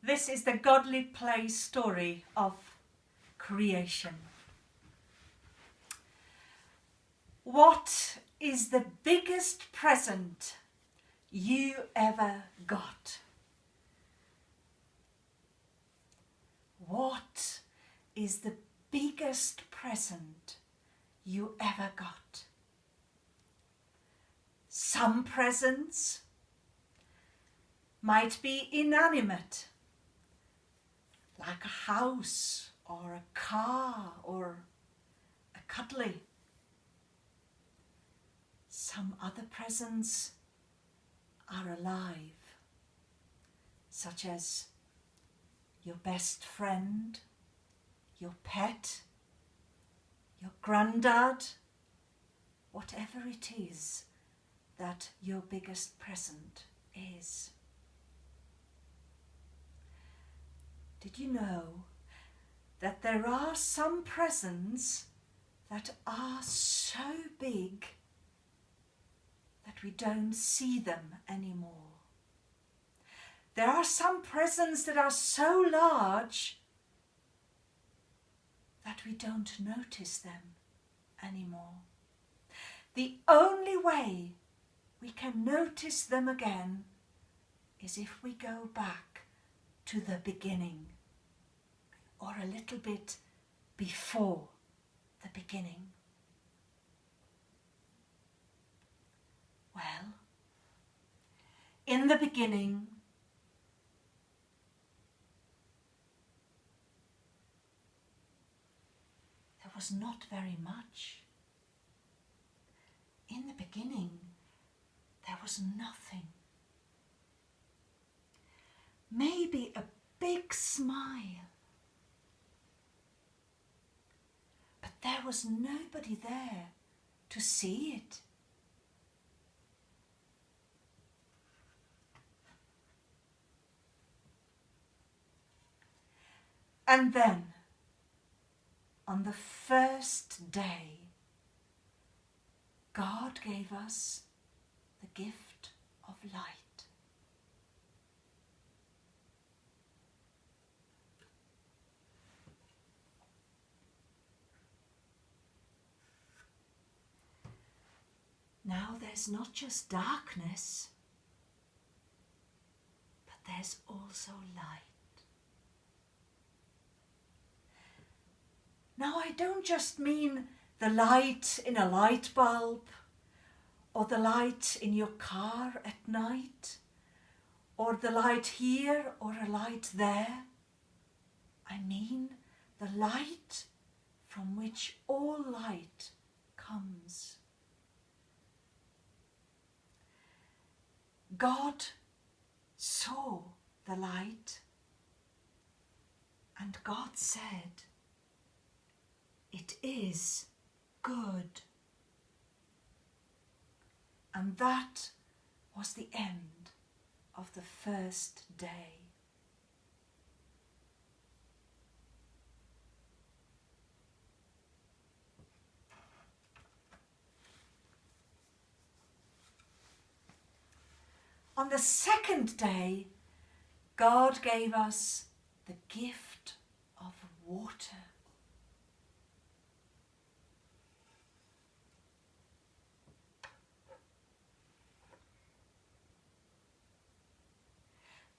This is the Godly Play story of creation. What is the biggest present you ever got? What is the biggest present you ever got? Some presents might be inanimate, like a house or a car or a cuddly. Some other presents are alive, such as your best friend, your pet, your granddad, whatever it is that your biggest present is. Did you know that there are some presents that are so big that we don't see them anymore? There are some presents that are so large that we don't notice them anymore. The only way we can notice them again is if we go back to the beginning, or a little bit before the beginning. Well, in the beginning, there was not very much. In the beginning, there was nothing. Maybe a big smile. But there was nobody there to see it. And then, on the first day, God gave us the gift of light. Now there's not just darkness, but there's also light. Now I don't just mean the light in a light bulb, or the light in your car at night, or the light here or a light there. I mean the light from which all light comes. God saw the light, and God said, "It is good." And that was the end of the first day. On the second day, God gave us the gift of water.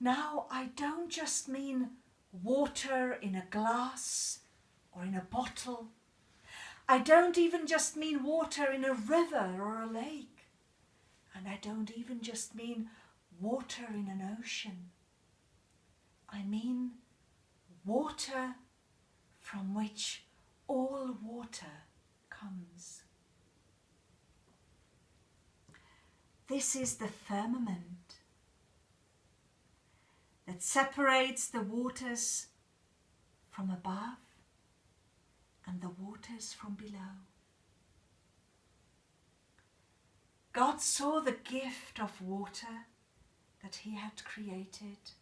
Now, I don't just mean water in a glass or in a bottle. I don't even just mean water in a river or a lake. And I don't even just mean water in an ocean. I mean water from which all water comes. This is the firmament that separates the waters from above and the waters from below. God saw the gift of water that he had created,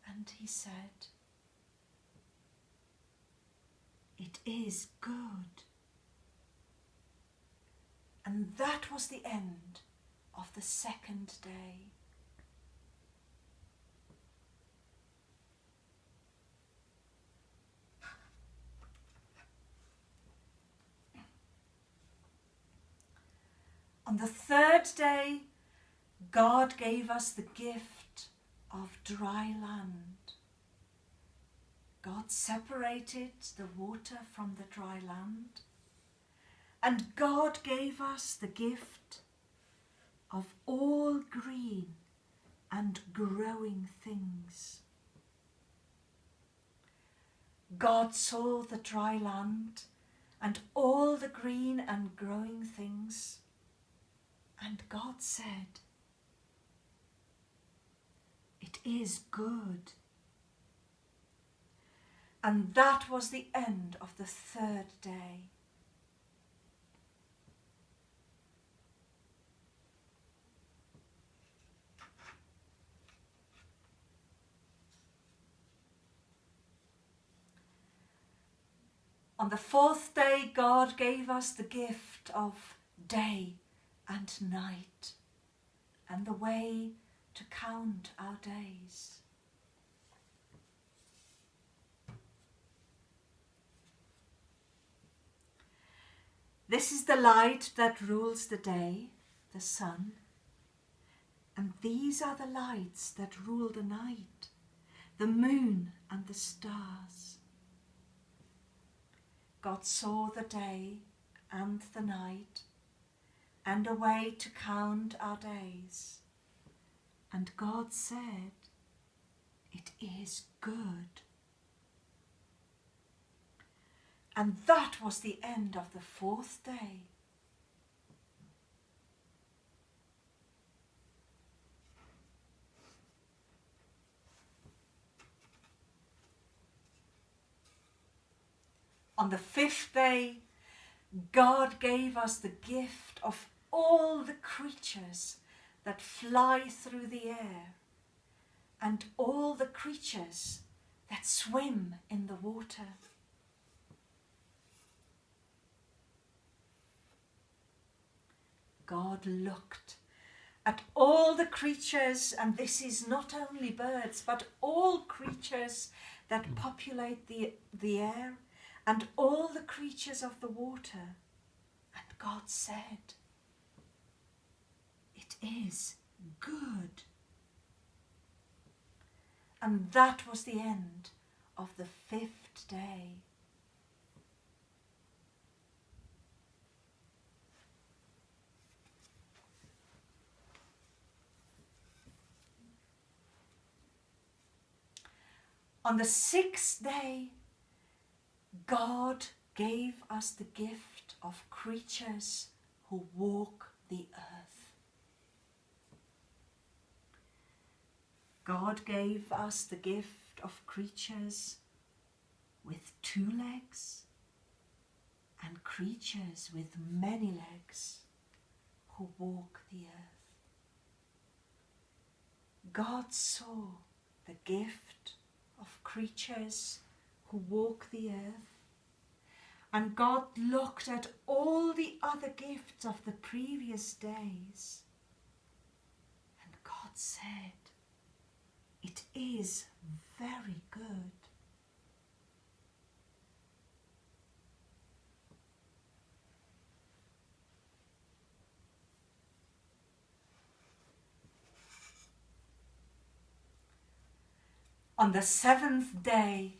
and he said, "It is good." And that was the end of the second day. On the third day, God gave us the gift of dry land. God separated the water from the dry land, and God gave us the gift of all green and growing things. God saw the dry land and all the green and growing things, and God said, "It is good." And that was the end of the third day. On the fourth day, God gave us the gift of day and night and the way to count our days. This is the light that rules the day, the sun, and these are the lights that rule the night, the moon and the stars. God saw the day and the night and a way to count our days. And God said, "It is good." And that was the end of the fourth day. On the fifth day, God gave us the gift of all the creatures that fly through the air and all the creatures that swim in the water. God looked at all the creatures, and this is not only birds, but all creatures that populate the air and all the creatures of the water. And God said, "It is good." And that was the end of the fifth day. On the sixth day, God gave us the gift of creatures who walk the earth. God gave us the gift of creatures with 2 legs and creatures with many legs who walk the earth. God saw the gift of creatures who walk the earth, and God looked at all the other gifts of the previous days, and God said, "It is very good." On the seventh day,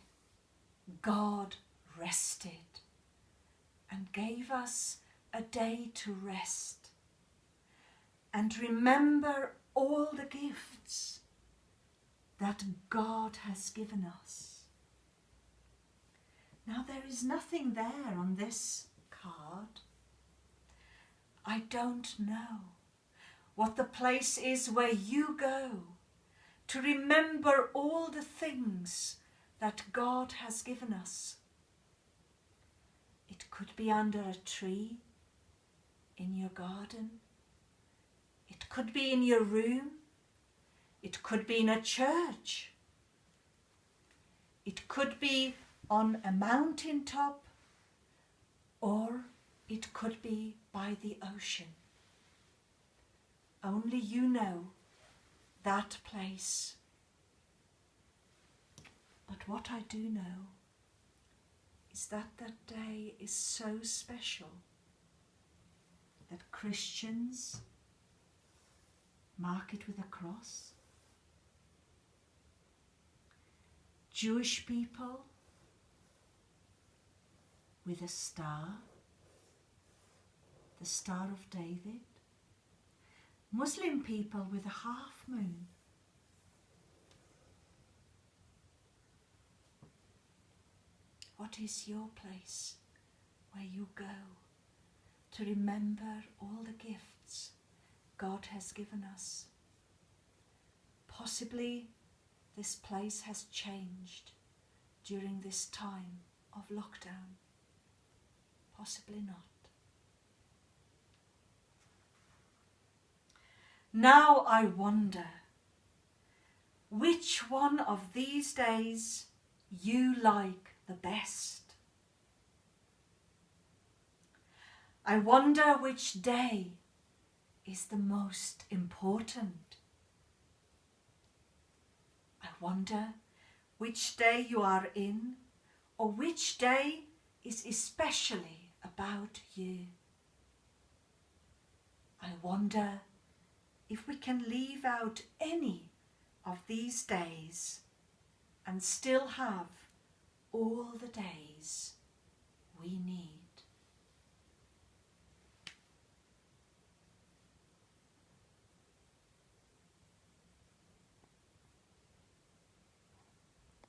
God rested and gave us a day to rest and remember all the gifts that God has given us. Now, there is nothing there on this card. I don't know what the place is where you go to remember all the things that God has given us. It could be under a tree, in your garden. It could be in your room. It could be in a church. It could be on a mountaintop, or it could be by the ocean. Only you know that place. But what I do know is that that day is so special that Christians mark it with a cross. Jewish people with a star, the Star of David. Muslim people with a half moon. What is your place where you go to remember all the gifts God has given us? Possibly this place has changed during this time of lockdown. Possibly not. Now I wonder which one of these days you like the best. I wonder which day is the most important. I wonder which day you are in, or which day is especially about you. I wonder if we can leave out any of these days and still have all the days.